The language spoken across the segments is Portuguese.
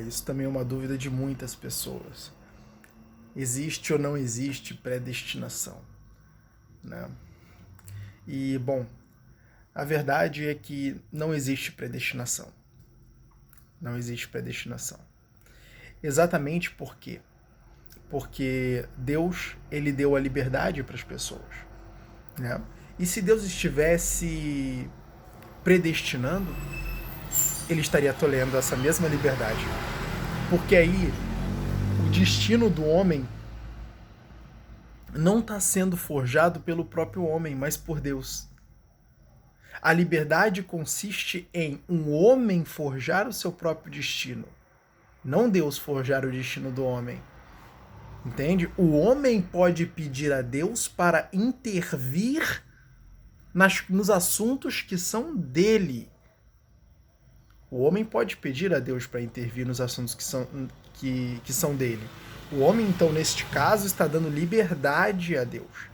Isso também é uma dúvida de muitas pessoas. Existe ou não existe predestinação, né? E, bom, a verdade é que não existe predestinação. Não existe predestinação. Exatamente por quê? Porque Deus, ele deu a liberdade para as pessoas, né? E se Deus estivesse predestinando, ele estaria tolhendo essa mesma liberdade. Porque aí o destino do homem não está sendo forjado pelo próprio homem, mas por Deus. A liberdade consiste em um homem forjar o seu próprio destino, não Deus forjar o destino do homem. Entende? O homem pode pedir a Deus para intervir nos assuntos que são dele. O homem pode pedir a Deus para intervir nos assuntos que são dele. O homem, então, neste caso, está dando liberdade a Deus.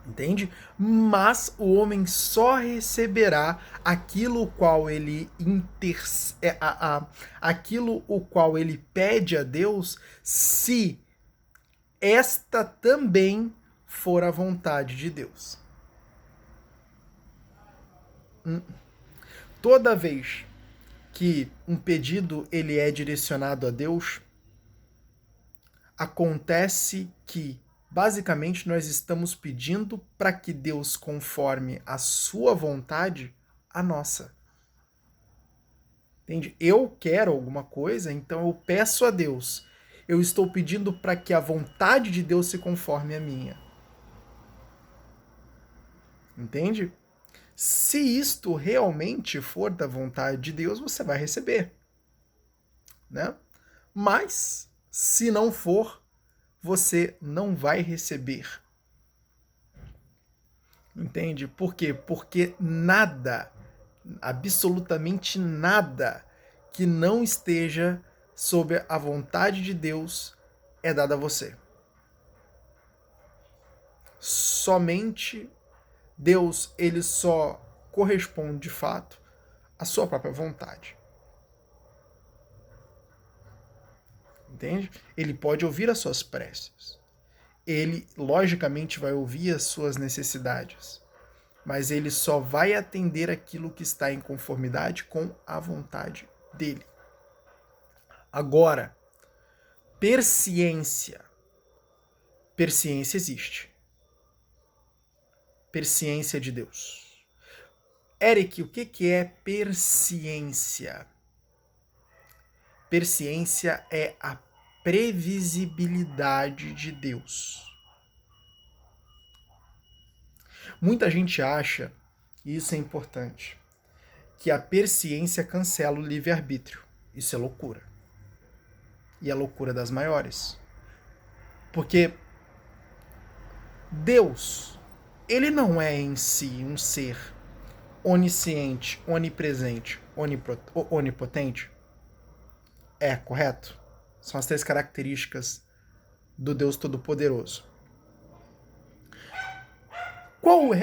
Entende? Mas o homem só receberá aquilo o qual ele aquilo o qual ele pede a Deus, se esta também for a vontade de Deus. Toda vez que um pedido ele é direcionado a Deus, acontece que basicamente nós estamos pedindo para que Deus conforme a sua vontade a nossa. Entende? Eu quero alguma coisa, então eu peço a Deus. Eu estou pedindo para que a vontade de Deus se conforme à minha. Entende? Se isto realmente for da vontade de Deus, você vai receber, né? Mas, se não for, você não vai receber. Entende? Por quê? Porque nada, absolutamente nada, que não esteja sob a vontade de Deus é dado a você. Somente Deus, ele só corresponde de fato à sua própria vontade. Entende? Ele pode ouvir as suas preces. Ele, logicamente, vai ouvir as suas necessidades. Mas ele só vai atender aquilo que está em conformidade com a vontade dele. Agora, persciência. Persciência existe. Persciência de Deus. Eric, o que é persciência? Persciência é a previsibilidade de Deus. Muita gente acha, e isso é importante, que a persciência cancela o livre-arbítrio. Isso é loucura. E é loucura das maiores. Porque Deus, ele não é em si um ser onisciente, onipresente, onipotente? É, correto? São as 3 características do Deus Todo-Poderoso. Qual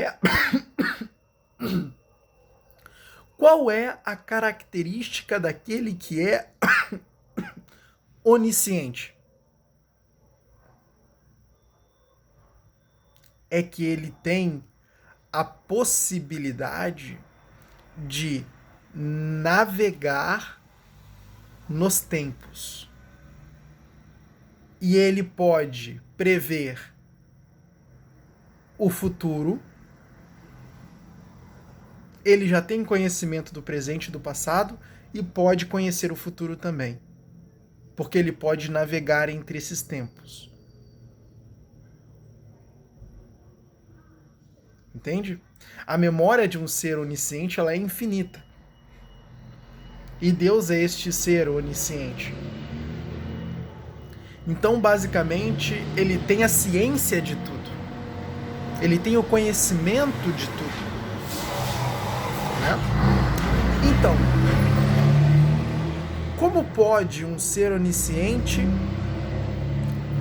é a característica daquele que é onisciente? É que ele tem a possibilidade de navegar nos tempos. E ele pode prever o futuro. Ele já tem conhecimento do presente e do passado e pode conhecer o futuro também. Porque ele pode navegar entre esses tempos. Entende? A memória de um ser onisciente, ela é infinita. E Deus é este ser onisciente. Então, basicamente, ele tem a ciência de tudo. Ele tem o conhecimento de tudo. Né? Então, como pode um ser onisciente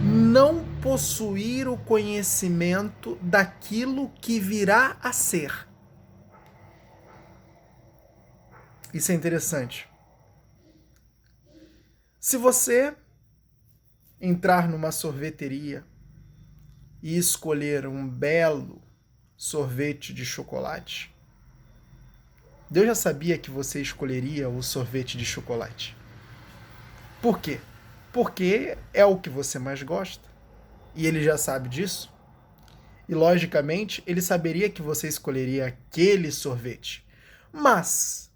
não possuir o conhecimento daquilo que virá a ser? Isso é interessante. Se você entrar numa sorveteria e escolher um belo sorvete de chocolate, Deus já sabia que você escolheria o sorvete de chocolate. Por quê? Porque é o que você mais gosta. E ele já sabe disso. E, logicamente, ele saberia que você escolheria aquele sorvete. Mas,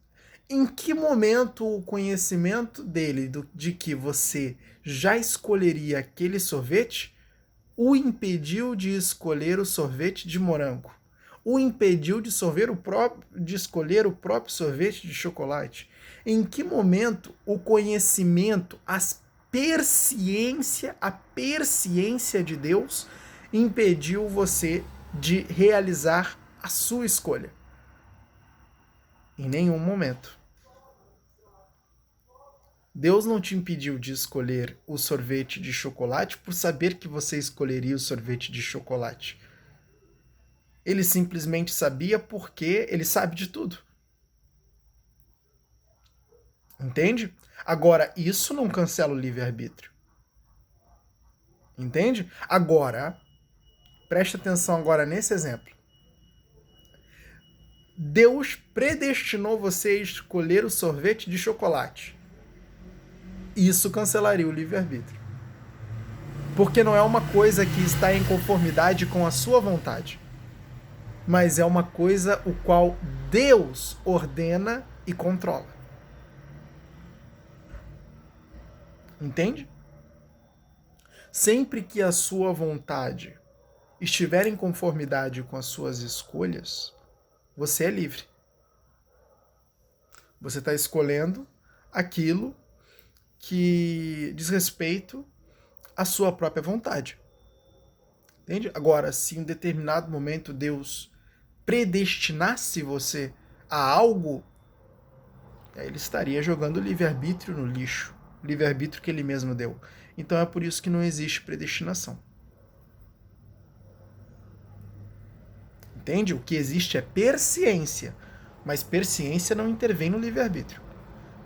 em que momento o conhecimento dele de que você já escolheria aquele sorvete o impediu de escolher o sorvete de morango? O impediu de escolher o próprio sorvete de chocolate? Em que momento o conhecimento, a persciência de Deus impediu você de realizar a sua escolha? Em nenhum momento. Deus não te impediu de escolher o sorvete de chocolate por saber que você escolheria o sorvete de chocolate. Ele simplesmente sabia porque ele sabe de tudo. Entende? Agora, isso não cancela o livre-arbítrio. Entende? Agora, preste atenção agora nesse exemplo. Deus predestinou você a escolher o sorvete de chocolate. Isso cancelaria o livre-arbítrio. Porque não é uma coisa que está em conformidade com a sua vontade, mas é uma coisa o qual Deus ordena e controla. Entende? Sempre que a sua vontade estiver em conformidade com as suas escolhas, você é livre. Você está escolhendo aquilo que diz respeito à sua própria vontade. Entende? Agora, se em determinado momento Deus predestinasse você a algo, ele estaria jogando o livre-arbítrio no lixo. O livre-arbítrio que ele mesmo deu. Então é por isso que não existe predestinação. Entende? O que existe é persciência. Mas persciência não intervém no livre-arbítrio.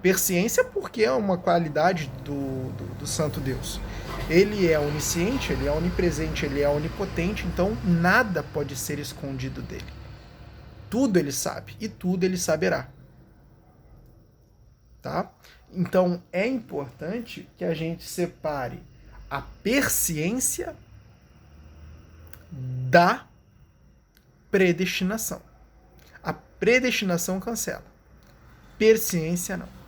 Persciência porque é uma qualidade do Santo Deus. Ele é onisciente, ele é onipresente, ele é onipotente, então nada pode ser escondido dele. Tudo ele sabe e tudo ele saberá. Tá? Então é importante que a gente separe a persciência da predestinação. A predestinação cancela. Persciência não.